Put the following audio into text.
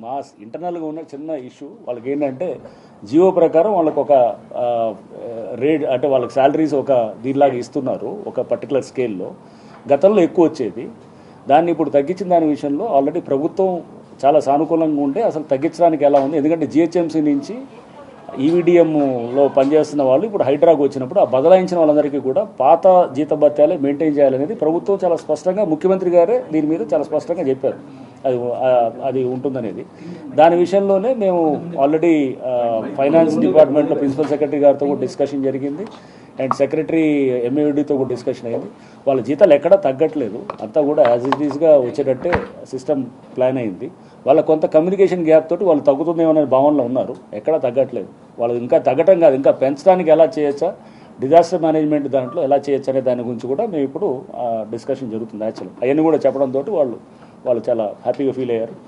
మా ఇంటర్నల్గా ఉన్న చిన్న ఇష్యూ వాళ్ళకి ఏంటంటే జియో ప్రకారం వాళ్ళకి ఒక రేట్ అంటే వాళ్ళకి శాలరీస్ ఒక దీనిలాగా ఇస్తున్నారు ఒక పర్టికులర్ స్కేల్లో. గతంలో ఎక్కువ వచ్చేది, దాన్ని ఇప్పుడు తగ్గించిన దాని విషయంలో ఆల్రెడీ ప్రభుత్వం చాలా సానుకూలంగా ఉంటే అసలు తగ్గించడానికి ఎలా ఉంది, ఎందుకంటే జిహెచ్ఎంసీ నుంచి ఈవీడిఎంలో పనిచేస్తున్న వాళ్ళు ఇప్పుడు హైడ్రాకు వచ్చినప్పుడు ఆ బదలాయించిన వాళ్ళందరికీ కూడా పాత జీతభత్యాలే మెయింటైన్ చేయాలనేది ప్రభుత్వం చాలా స్పష్టంగా, ముఖ్యమంత్రి గారే దీని మీద చాలా స్పష్టంగా చెప్పారు అది ఉంటుందనేది. దాని విషయంలోనే మేము ఆల్రెడీ ఫైనాన్స్ డిపార్ట్మెంట్లో ప్రిన్సిపల్ సెక్రటరీ గారితో కూడా డిస్కషన్ జరిగింది అండ్ సెక్రటరీ ఎంఏడితో కూడా డిస్కషన్ అయింది. వాళ్ళ జీతాలు ఎక్కడా తగ్గట్లేదు, అంతా కూడా యాజ్ ఇట్ ఈస్గా వచ్చేటట్టే సిస్టమ్ ప్లాన్ అయింది. వాళ్ళ కొంత కమ్యూనికేషన్ గ్యాప్ తోటి వాళ్ళు తగ్గుతుందేమో అనే భావనలో ఉన్నారు, ఎక్కడా తగ్గట్లేదు. వాళ్ళు ఇంకా తగ్గటం కాదు, ఇంకా పెంచడానికి ఎలా చేయొచ్చా, డిజాస్టర్ మేనేజ్మెంట్ దాంట్లో ఎలా చేయొచ్చు అనే దాని గురించి కూడా మేము ఇప్పుడు డిస్కషన్ జరుగుతుంది. యాక్చువల్ అవన్నీ కూడా చెప్పడంతో వాళ్ళు చాలా హ్యాపీగా ఫీల్ అయ్యారు.